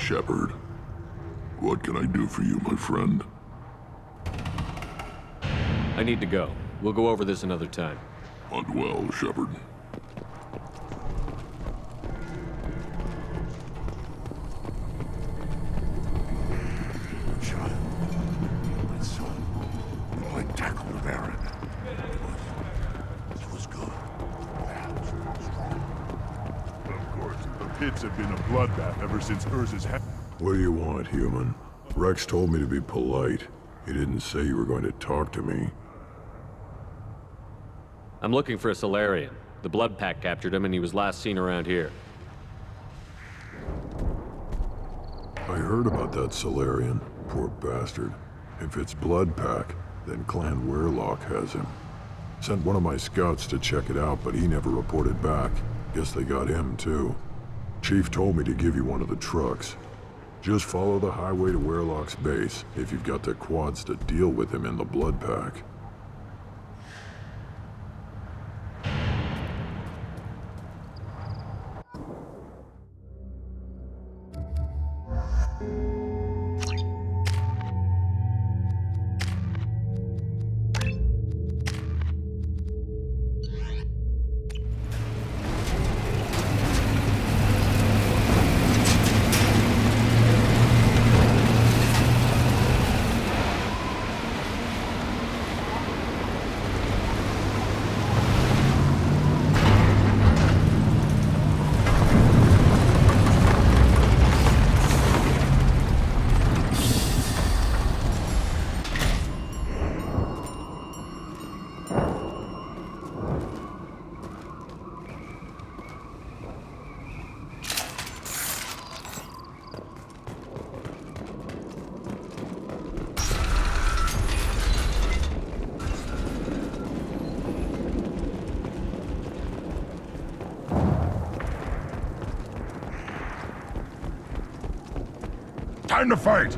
Shepard. What can I do for you, my friend? I need to go. We'll go over this another time. Hunt well, Shepard. Child, my son, I tackled the Baron. It was good. Perhaps strong. Of course, the pits have been a bloodbath ever since Urza's head. What do you want, human? Rex told me to be polite. He didn't say you were going to talk to me. I'm looking for a Solarian. The Blood Pack captured him and he was last seen around here. I heard about that Solarian. Poor bastard. If it's Blood Pack, then Clan Weirlock has him. Sent one of my scouts to check it out, but he never reported back. Guess they got him, too. Chief told me to give you one of the trucks. Just follow the highway to Weirlock's base if you've got the quads to deal with him in the Blood Pack. Time to fight!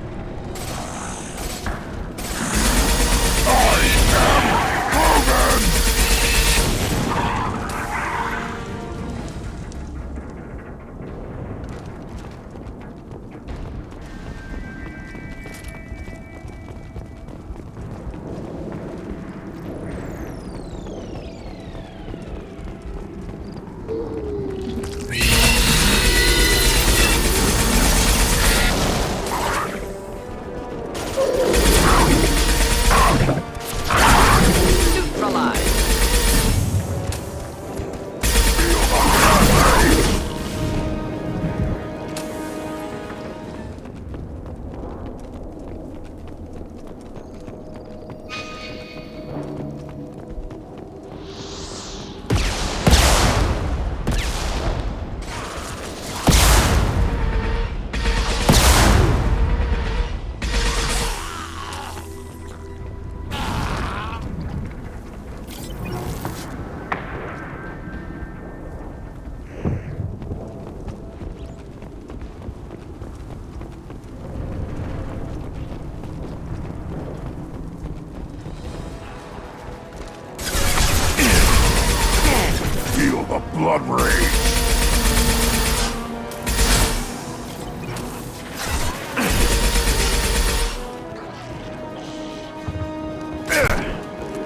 Feel the blood rage!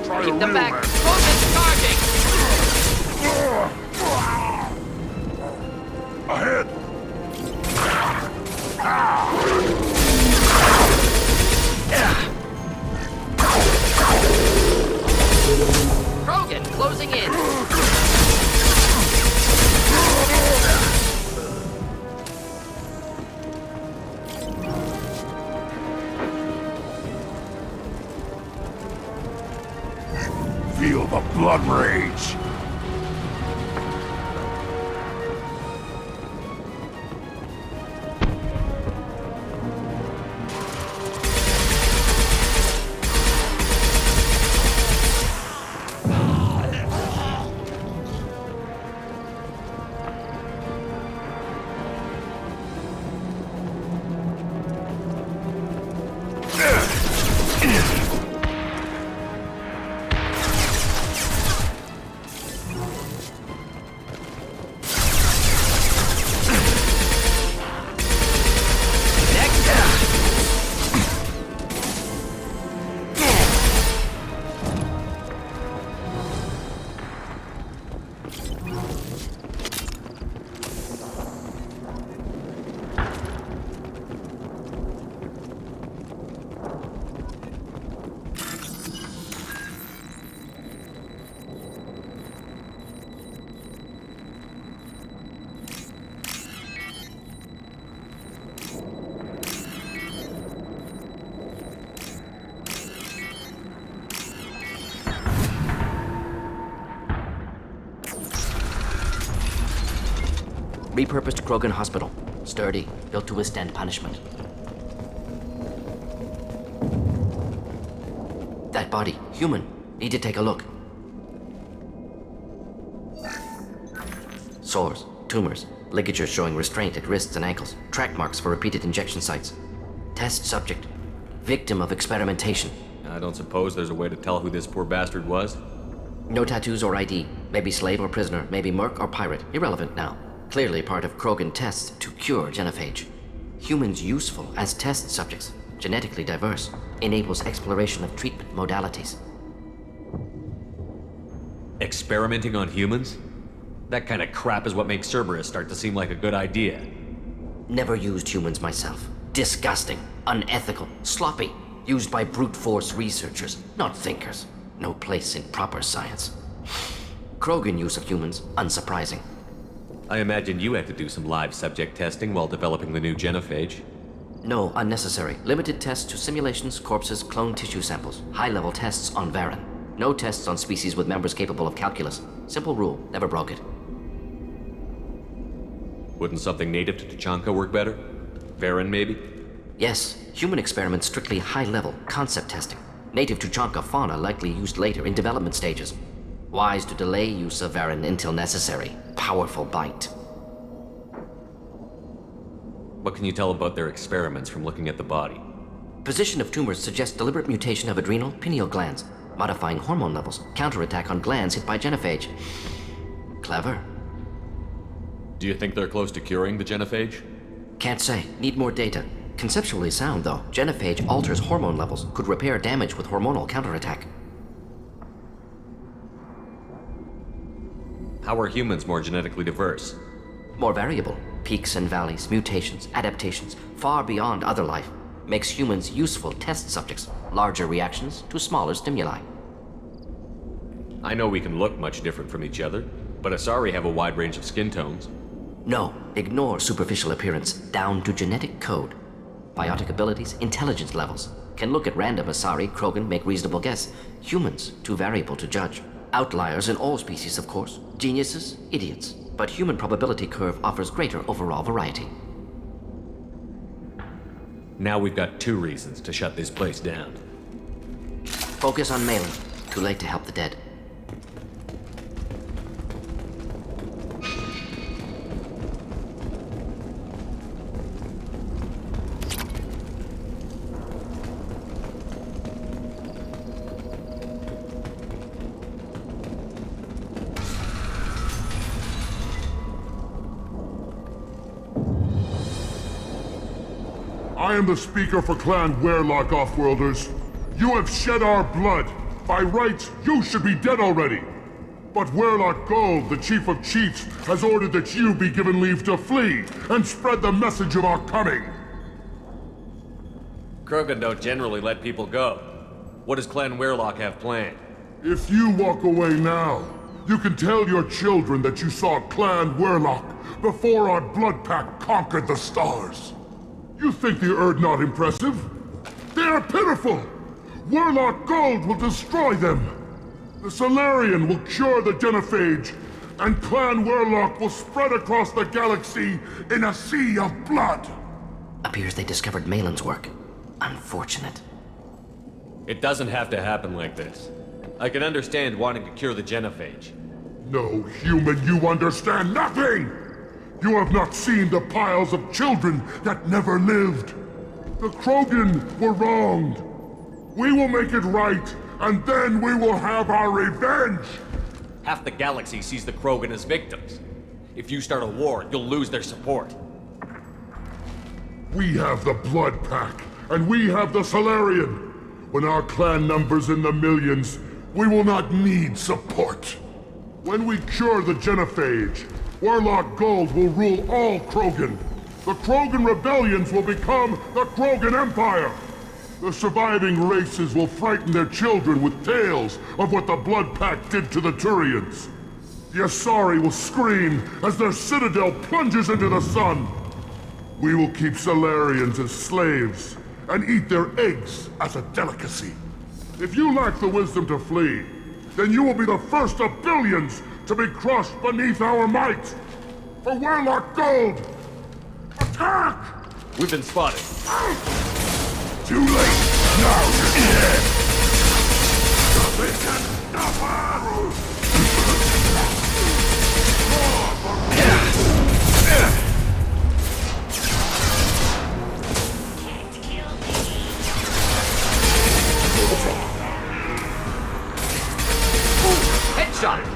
Try Keep a them real back. man. Focus charging. Ahead! Krogan closing in. Feel the blood rage! Repurposed Krogan Hospital. Sturdy, built to withstand punishment. That body, human. Need to take a look. Sores, tumors, ligatures showing restraint at wrists and ankles, track marks for repeated injection sites. Test subject. Victim of experimentation. I don't suppose there's a way to tell who this poor bastard was? No tattoos or ID. Maybe slave or prisoner, maybe merc or pirate. Irrelevant now. Clearly part of Krogan tests to cure genophage. Humans useful as test subjects. Genetically diverse. Enables exploration of treatment modalities. Experimenting on humans? That kind of crap is what makes Cerberus start to seem like a good idea. Never used humans myself. Disgusting. Unethical. Sloppy. Used by brute force researchers, not thinkers. No place in proper science. Krogan use of humans, unsurprising. I imagine you had to do some live subject testing while developing the new genophage. No, unnecessary. Limited tests to simulations, corpses, cloned tissue samples. High-level tests on Varen. No tests on species with members capable of calculus. Simple rule, never broke it. Wouldn't something native to Tachanka work better? Varen, maybe? Yes, human experiments strictly high-level, concept testing. Native to Tachanka fauna likely used later in development stages. Wise to delay use of Varen until necessary. Powerful bite. What can you tell about their experiments from looking at the body? Position of tumors suggests deliberate mutation of adrenal, pineal glands, modifying hormone levels, counterattack on glands hit by genophage. Clever. Do you think they're close to curing the genophage? Can't say. Need more data. Conceptually sound, though. Genophage alters hormone levels, could repair damage with hormonal counterattack. How are humans more genetically diverse? More variable. Peaks and valleys, mutations, adaptations, far beyond other life. Makes humans useful test subjects. Larger reactions to smaller stimuli. I know we can look much different from each other, but Asari have a wide range of skin tones. No, ignore superficial appearance, down to genetic code. Biotic abilities, intelligence levels. Can look at random Asari, Krogan, make reasonable guess. Humans, too variable to judge. Outliers in all species, of course. Geniuses, idiots. But human probability curve offers greater overall variety. Now we've got 2 reasons to shut this place down. Focus on Malin. Too late to help the dead. I am the speaker for Clan Werlock, Offworlders. You have shed our blood. By rights, you should be dead already. But Werlock Gold, the Chief of Chiefs, has ordered that you be given leave to flee and spread the message of our coming. Krogan don't generally let people go. What does Clan Werlock have planned? If you walk away now, you can tell your children that you saw Clan Werlock before our blood pack conquered the stars. You think the Erd not impressive? They are pitiful! Werlock Gold will destroy them! The Solarian will cure the genophage, and Clan Werlock will spread across the galaxy in a sea of blood! Appears they discovered Malin's work. Unfortunate. It doesn't have to happen like this. I can understand wanting to cure the genophage. No, human, you understand nothing! You have not seen the piles of children that never lived. The Krogan were wronged. We will make it right, and then we will have our revenge! Half the galaxy sees the Krogan as victims. If you start a war, you'll lose their support. We have the Blood Pack, and we have the Solarian. When our clan numbers in the millions, we will not need support. When we cure the genophage, Werlock Gold will rule all Krogan. The Krogan rebellions will become the Krogan Empire. The surviving races will frighten their children with tales of what the Blood Pack did to the Turians. The Asari will scream as their citadel plunges into the sun. We will keep Solarians as slaves and eat their eggs as a delicacy. If you lack the wisdom to flee, then you will be the first of billions to be crushed beneath our might! For Warlock Gold! Attack! We've been spotted. Too late! Now you're dead! Headshot!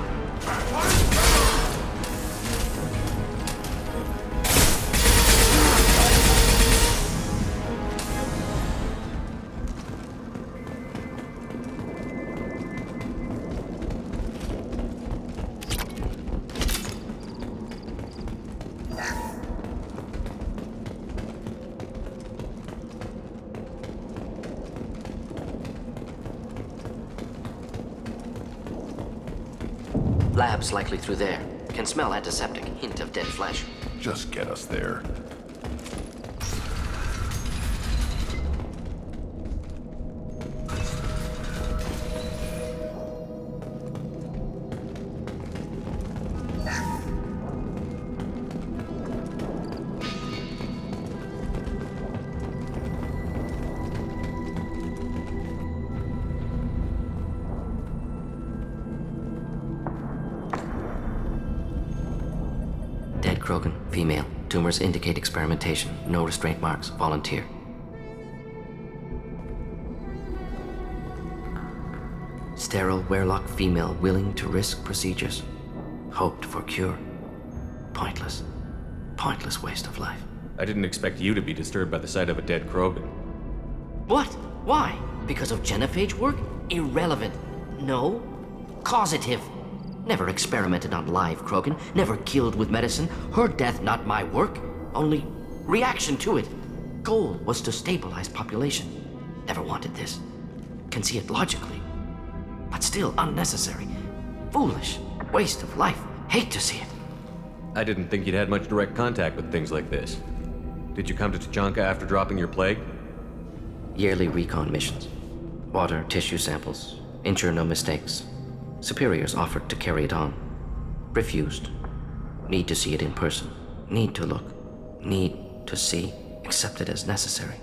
Labs likely through there. Can smell antiseptic, hint of dead flesh. Just get us there. Dead Krogan, female. Tumors indicate experimentation. No restraint marks. Volunteer. Sterile Werelock female willing to risk procedures. Hoped for cure. Pointless. Pointless waste of life. I didn't expect you to be disturbed by the sight of a dead Krogan. What? Why? Because of genophage work? Irrelevant. No. Causative. Never experimented on live Krogan, never killed with medicine. Her death not my work, only reaction to it. Goal was to stabilize population. Never wanted this. Can see it logically. But still unnecessary. Foolish. Waste of life. Hate to see it. I didn't think you'd had much direct contact with things like this. Did you come to Tachanka after dropping your plague? Yearly recon missions. Water, tissue samples. Ensure no mistakes. Superiors offered to carry it on. Refused. Need to see it in person. Need to look. Need to see. Accepted as necessary.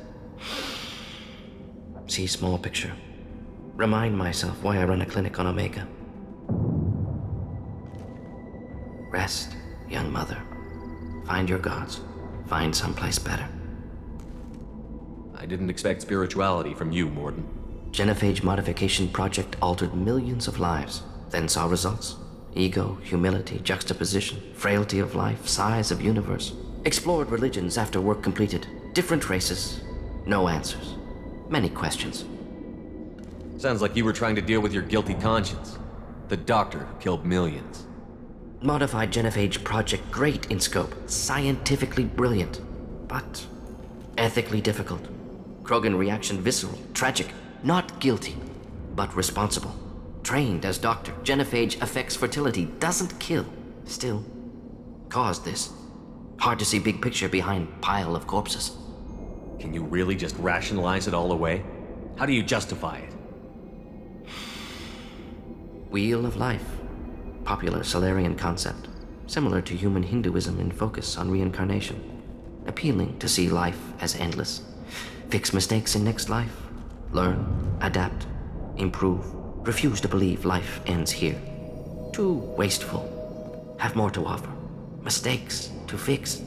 See small picture. Remind myself why I run a clinic on Omega. Rest, young mother. Find your gods. Find someplace better. I didn't expect spirituality from you, Morden. Genophage modification project altered millions of lives, then saw results. Ego, humility, juxtaposition, frailty of life, size of universe. Explored religions after work completed. Different races. No answers. Many questions. Sounds like you were trying to deal with your guilty conscience. The doctor who killed millions. Modified genophage project great in scope. Scientifically brilliant. But ethically difficult. Krogan reaction visceral, tragic. Not guilty, but responsible. Trained as doctor, genophage affects fertility, doesn't kill. Still, caused this. Hard to see big picture behind pile of corpses. Can you really just rationalize it all away? How do you justify it? Wheel of life. Popular Solarian concept. Similar to human Hinduism in focus on reincarnation. Appealing to see life as endless. Fix mistakes in next life. Learn, adapt, improve. Refuse to believe life ends here. Too wasteful. Have more to offer. Mistakes to fix.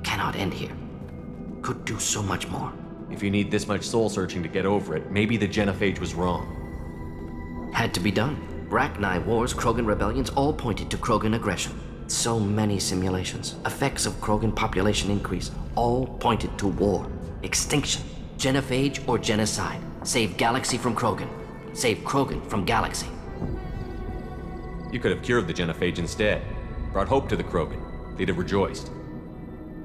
Cannot end here. Could do so much more. If you need this much soul searching to get over it, maybe the genophage was wrong. Had to be done. Rachni wars, Krogan rebellions all pointed to Krogan aggression. So many simulations. Effects of Krogan population increase all pointed to war. Extinction. Genophage or genocide. Save galaxy from Krogan. Save Krogan from galaxy. You could have cured the genophage instead. Brought hope to the Krogan. They'd have rejoiced.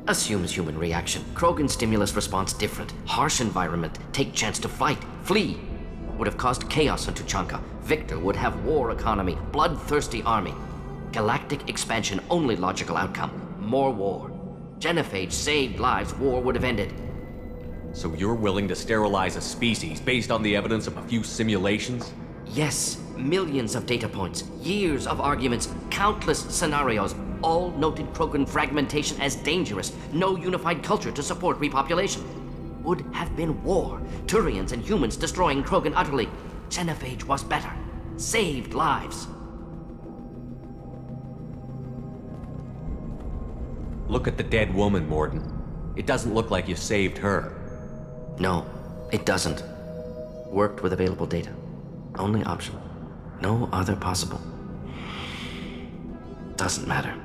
Assumes human reaction. Krogan stimulus response different. Harsh environment. Take chance to fight. Flee. Would have caused chaos on Tachanka. Victor would have war economy. Bloodthirsty army. Galactic expansion only logical outcome. More war. Genophage saved lives. War would have ended. So you're willing to sterilize a species based on the evidence of a few simulations? Yes, millions of data points, years of arguments, countless scenarios, all noted Krogan fragmentation as dangerous, no unified culture to support repopulation. Would have been war, Turians and humans destroying Krogan utterly. Genophage was better, saved lives. Look at the dead woman, Morden. It doesn't look like you saved her. No, it doesn't. Worked with available data. Only option. No other possible. Doesn't matter.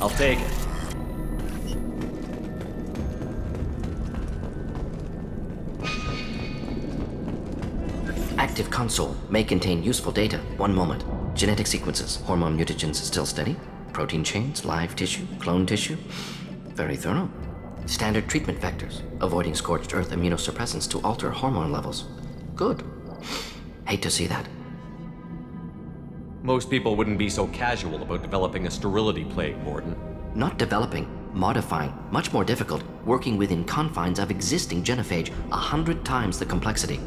I'll take it. Active console may contain useful data. One moment. Genetic sequences, hormone mutagens still steady. Protein chains, live tissue, clone tissue. Very thorough. Standard treatment vectors, avoiding scorched earth immunosuppressants to alter hormone levels. Good. Hate to see that. Most people wouldn't be so casual about developing a sterility plague, Morden. Not developing, modifying, much more difficult, working within confines of existing genophage, 100 times the complexity.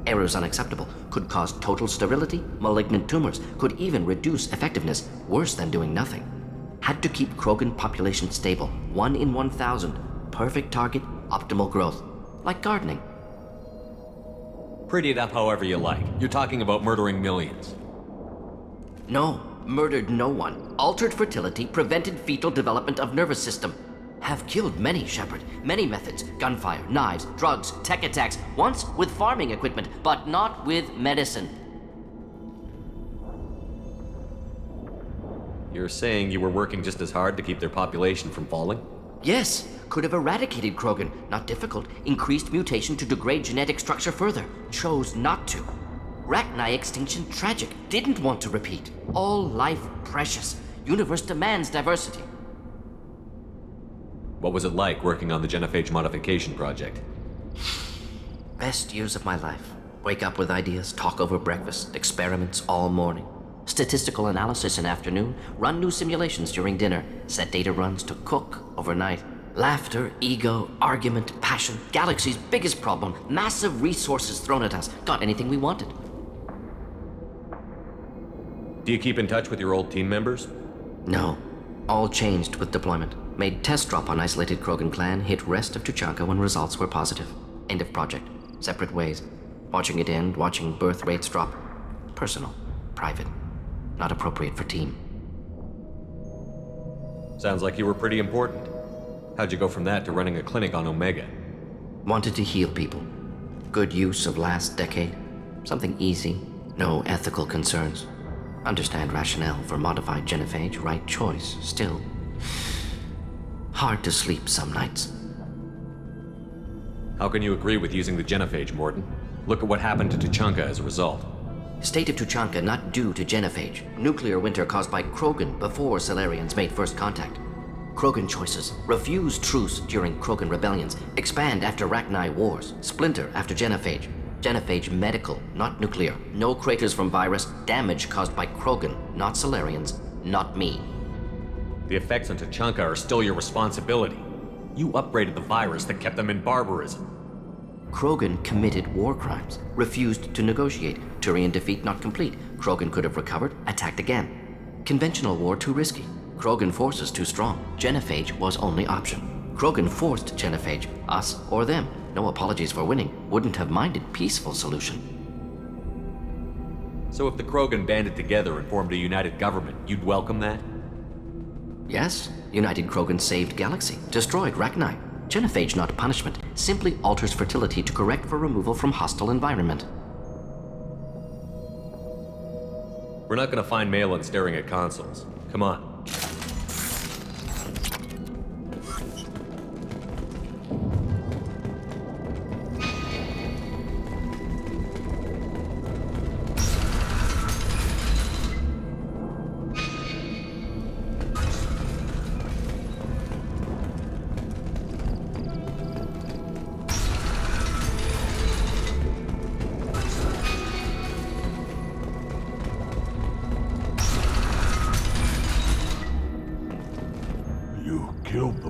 Errors unacceptable, could cause total sterility, malignant tumors, could even reduce effectiveness, worse than doing nothing. Had to keep Krogan population stable, 1 in 1,000, perfect target, optimal growth. Like gardening. Pretty it up however you like. You're talking about murdering millions. No, murdered no one. Altered fertility, prevented fetal development of nervous system. Have killed many, Shepard. Many methods. Gunfire, knives, drugs, tech attacks. Once with farming equipment, but not with medicine. You're saying you were working just as hard to keep their population from falling? Yes, could have eradicated Krogan. Not difficult. Increased mutation to degrade genetic structure further. Chose not to. Rachni extinction tragic. Didn't want to repeat. All life precious. Universe demands diversity. What was it like working on the genophage modification project? Best years of my life. Wake up with ideas, talk over breakfast, experiments all morning. Statistical analysis in afternoon, run new simulations during dinner, set data runs to cook overnight. Laughter, ego, argument, passion, galaxy's biggest problem, massive resources thrown at us. Got anything we wanted. Do you keep in touch with your old team members? No. All changed with deployment. Made test drop on isolated Krogan clan, hit rest of Tuchanka when results were positive. End of project. Separate ways. Watching it end, watching birth rates drop. Personal. Private. Not appropriate for team. Sounds like you were pretty important. How'd you go from that to running a clinic on Omega? Wanted to heal people. Good use of last decade. Something easy. No ethical concerns. Understand rationale for modified genophage, right choice, still. Hard to sleep some nights. How can you agree with using the genophage, Morden? Look at what happened to Tuchanka as a result. State of Tuchanka not due to genophage. Nuclear winter caused by Krogan before Salarians made first contact. Krogan choices. Refuse truce during Krogan rebellions. Expand after Rachni wars. Splinter after genophage. Genophage medical, not nuclear. No craters from virus. Damage caused by Krogan, not Salarians, not me. The effects on Tuchanka are still your responsibility. You upgraded the virus that kept them in barbarism. Krogan committed war crimes. Refused to negotiate. Turian defeat not complete. Krogan could have recovered, attacked again. Conventional war too risky. Krogan forces too strong. Genophage was only option. Krogan forced genophage, us or them. No apologies for winning. Wouldn't have minded peaceful solution. So if the Krogan banded together and formed a united government, you'd welcome that? Yes, United Krogan saved Galaxy, destroyed Rachni. Genophage not punishment, simply alters fertility to correct for removal from hostile environment. We're not gonna find Malin staring at consoles. Come on.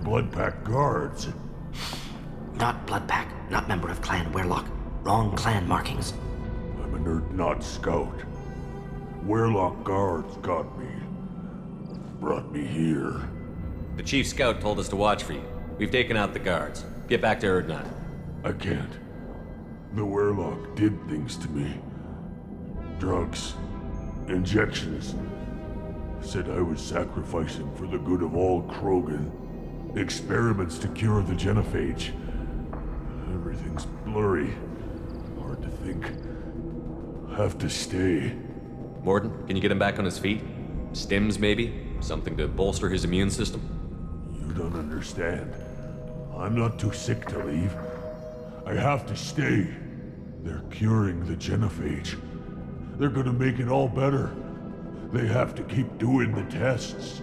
Bloodpack guards. Not Bloodpack, not member of Clan Werlock. Wrong clan markings. I'm a nerd not scout. Werlock guards got me. Brought me here. The chief scout told us to watch for you. We've taken out the guards. Get back to Erdnot. I can't. The Werlock did things to me. Drugs. Injections. Said I was sacrificing for the good of all Krogan. Experiments to cure the genophage. Everything's blurry. Hard to think. Have to stay. Morden, can you get him back on his feet? Stims, maybe? Something to bolster his immune system? You don't understand. I'm not too sick to leave. I have to stay. They're curing the genophage. They're gonna make it all better. They have to keep doing the tests.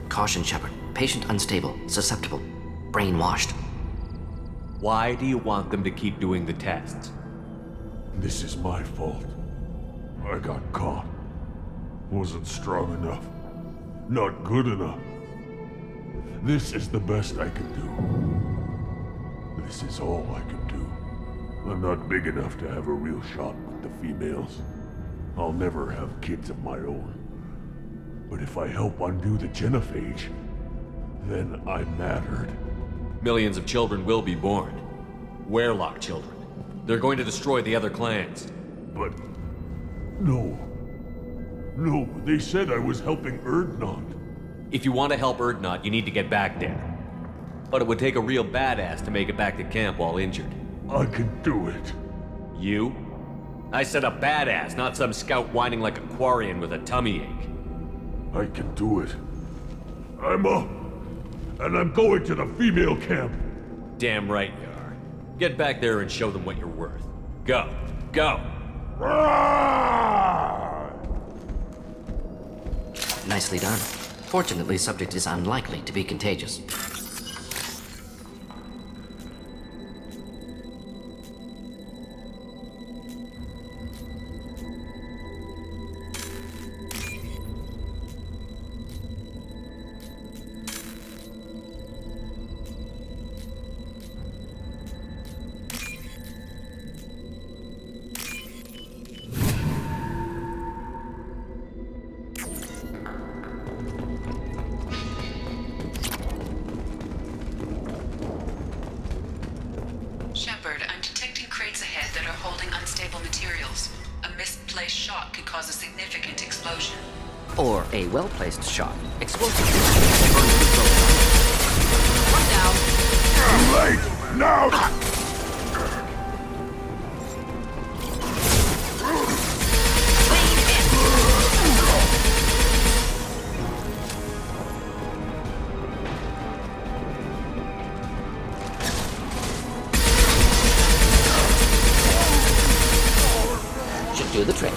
Caution, Shepard. Patient unstable, susceptible, brainwashed. Why do you want them to keep doing the tests? This is my fault. I got caught. Wasn't strong enough. Not good enough. This is the best I can do. This is all I can do. I'm not big enough to have a real shot with the females. I'll never have kids of my own. But if I help undo the genophage, then I mattered. Millions of children will be born. Werlock children. They're going to destroy the other clans. But... no. No, they said I was helping Erdnot. If you want to help Erdnot, you need to get back there. But it would take a real badass to make it back to camp while injured. I can do it. You? I said a badass, not some scout whining like a Quarian with a tummy ache. I can do it. I'm up. And I'm going to the female camp. Damn right you are. Get back there and show them what you're worth. Go. Go! Nicely done. Fortunately, subject is unlikely to be contagious. Shepard, I'm detecting crates ahead that are holding unstable materials. A misplaced shot could cause a significant explosion. Or a well-placed shot. Explosive. One down. Too late! Now! Should do the trick.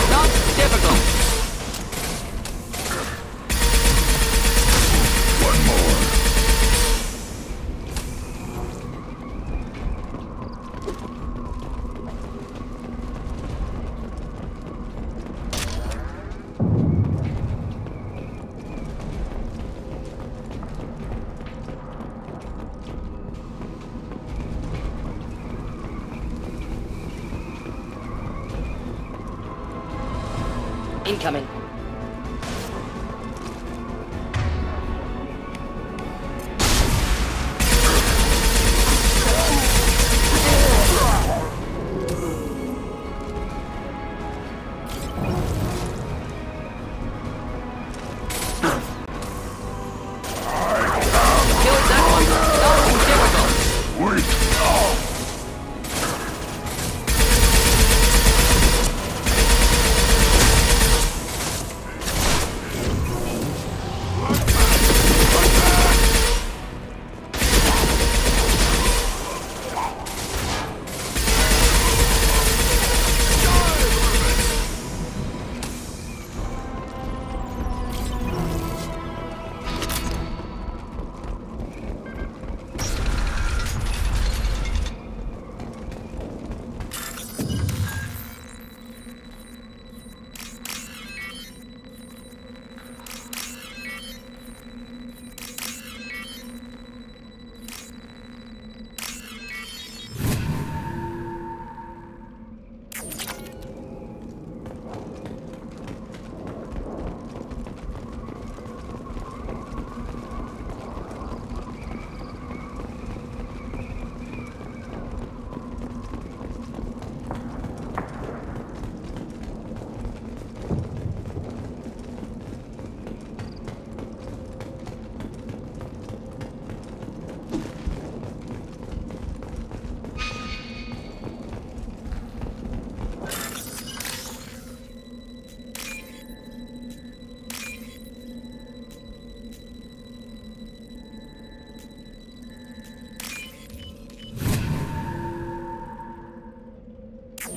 Not difficult. One more. Incoming. Killed that one. Not too difficult. Wait!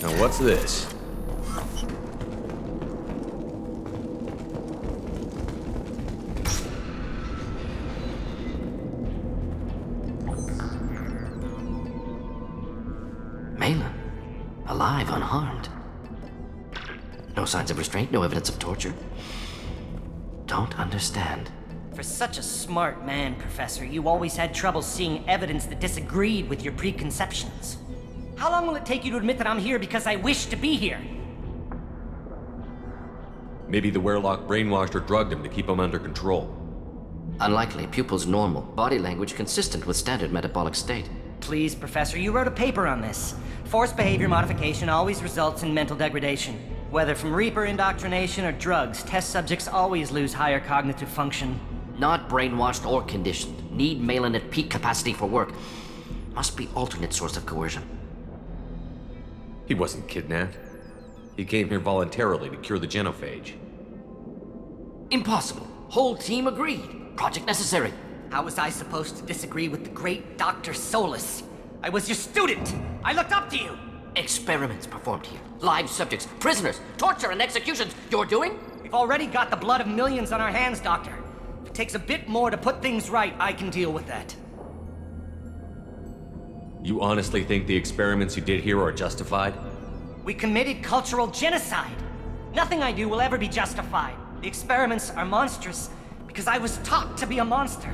Now what's this? Malin, alive, unharmed. No signs of restraint, no evidence of torture. Don't understand. For such a smart man, Professor, you always had trouble seeing evidence that disagreed with your preconceptions. How long will it take you to admit that I'm here because I wish to be here? Maybe the Werelock brainwashed or drugged him to keep him under control. Unlikely. Pupil's normal. Body language consistent with standard metabolic state. Please, Professor, you wrote a paper on this. Forced behavior modification always results in mental degradation. Whether from Reaper indoctrination or drugs, test subjects always lose higher cognitive function. Not brainwashed or conditioned. Need Malin at peak capacity for work. Must be alternate source of coercion. He wasn't kidnapped. He came here voluntarily to cure the genophage. Impossible. Whole team agreed. Project necessary. How was I supposed to disagree with the great Dr. Solus? I was your student! I looked up to you! Experiments performed here. Live subjects, prisoners, torture and executions. You're doing? We've already got the blood of millions on our hands, Doctor. If it takes a bit more to put things right, I can deal with that. You honestly think the experiments you did here are justified? We committed cultural genocide. Nothing I do will ever be justified. The experiments are monstrous because I was taught to be a monster.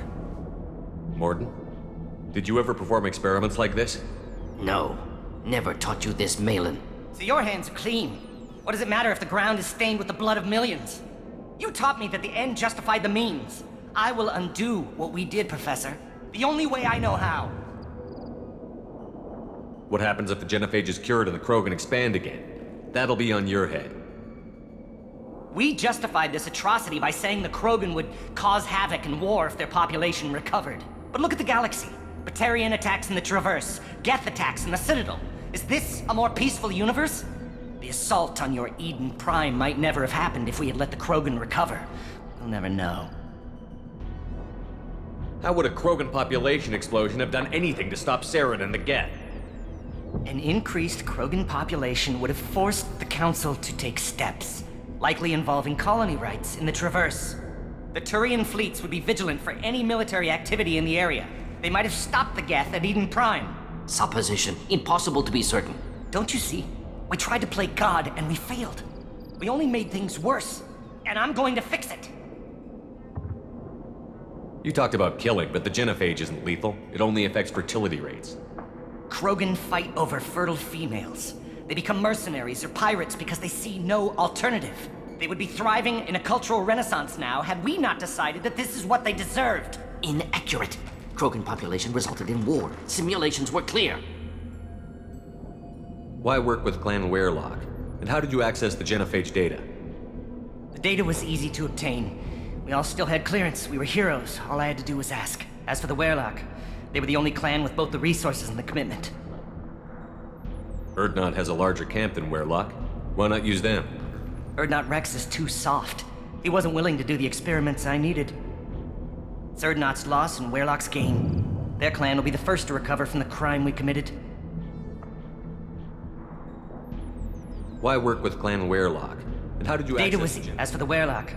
Morden, did you ever perform experiments like this? No. Never taught you this, Malin. So your hands are clean. What does it matter if the ground is stained with the blood of millions? You taught me that the end justified the means. I will undo what we did, Professor. The only way I know how. What happens if the genophage is cured and the Krogan expand again? That'll be on your head. We justified this atrocity by saying the Krogan would cause havoc and war if their population recovered. But look at the galaxy. Batarian attacks in the Traverse, Geth attacks in the Citadel. Is this a more peaceful universe? The assault on your Eden Prime might never have happened if we had let the Krogan recover. We'll never know. How would a Krogan population explosion have done anything to stop Saren and the Geth? An increased Krogan population would have forced the Council to take steps, likely involving colony rights in the Traverse. The Turian fleets would be vigilant for any military activity in the area. They might have stopped the Geth at Eden Prime. Supposition. Impossible to be certain. Don't you see? We tried to play God and we failed. We only made things worse, and I'm going to fix it. You talked about killing, but the genophage isn't lethal. It only affects fertility rates. Krogan fight over fertile females. They become mercenaries or pirates because they see no alternative. They would be thriving in a cultural renaissance now had we not decided that this is what they deserved. Inaccurate. Krogan population resulted in war. Simulations were clear. Why work with Clan Werelock? And how did you access the genophage data? The data was easy to obtain. We all still had clearance. We were heroes. All I had to do was ask. As for the Werelock, they were the only clan with both the resources and the commitment. Erdnot has a larger camp than Werelock. Why not use them? Erdnot Rex is too soft. He wasn't willing to do the experiments I needed. It's Erdnot's loss and Werelock's gain. Their clan will be the first to recover from the crime we committed. Why work with Clan Werelock? And how did you Data access was... the As for the Werelock,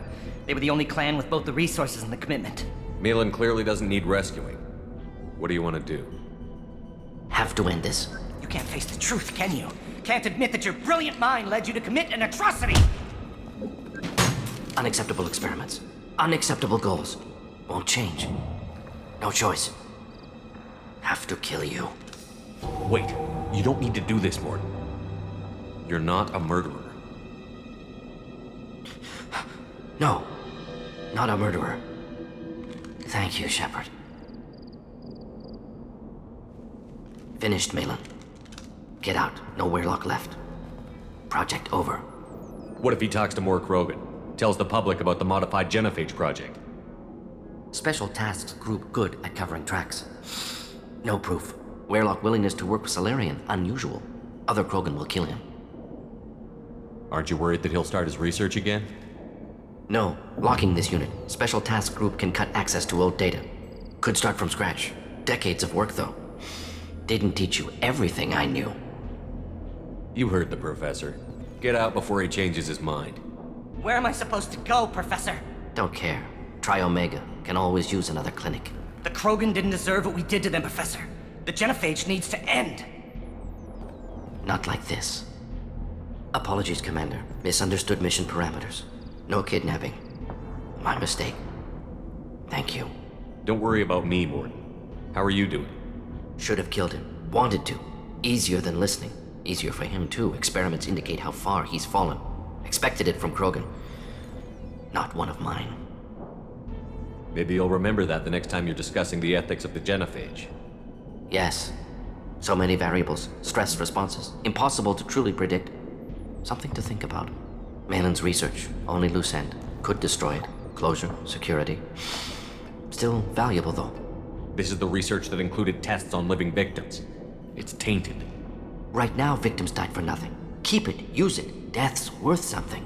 they were the only clan with both the resources and the commitment. Malin clearly doesn't need rescuing. What do you want to do? Have to end this. You can't face the truth, can you? Can't admit that your brilliant mind led you to commit an atrocity! Unacceptable experiments. Unacceptable goals. Won't change. No choice. Have to kill you. Wait, you don't need to do this, Morden. You're not a murderer. No. Not a murderer. Thank you, Shepard. Finished, Malin. Get out. No Werelock left. Project over. What if he talks to more Krogan? Tells the public about the modified genophage project? Special Tasks Group good at covering tracks. No proof. Werelock willingness to work with Salarian unusual. Other Krogan will kill him. Aren't you worried that he'll start his research again? No. Locking this unit. Special Task Group can cut access to old data. Could start from scratch. Decades of work, though. Didn't teach you everything I knew. You heard the professor. Get out before he changes his mind. Where am I supposed to go, Professor? Don't care. Try Omega. Can always use another clinic. The Krogan didn't deserve what we did to them, Professor. The genophage needs to end. Not like this. Apologies, Commander. Misunderstood mission parameters. No kidnapping. My mistake. Thank you. Don't worry about me, Morden. How are you doing? Should have killed him. Wanted to. Easier than listening. Easier for him, too. Experiments indicate how far he's fallen. Expected it from Krogan. Not one of mine. Maybe you'll remember that the next time you're discussing the ethics of the genophage. Yes. So many variables. Stress responses. Impossible to truly predict. Something to think about. Malin's research. Only loose end. Could destroy it. Closure. Security. Still valuable, though. This is the research that included tests on living victims. It's tainted. Right now, victims died for nothing. Keep it. Use it. Death's worth something.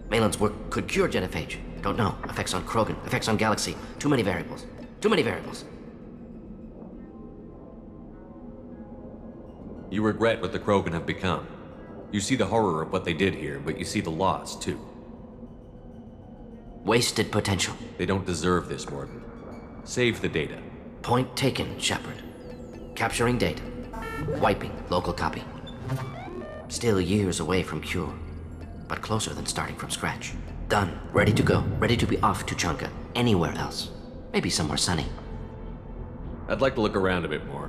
Malin's work could cure genophage. Don't know. Effects on Krogan. Effects on Galaxy. Too many variables. Too many variables. You regret what the Krogan have become. You see the horror of what they did here, but you see the loss, too. Wasted potential. They don't deserve this, Morden. Save the data. Point taken, Shepard. Capturing data. Wiping local copy. Still years away from cure, but closer than starting from scratch. Done. Ready to go. Ready to be off to Chunka. Anywhere else. Maybe somewhere sunny. I'd like to look around a bit more.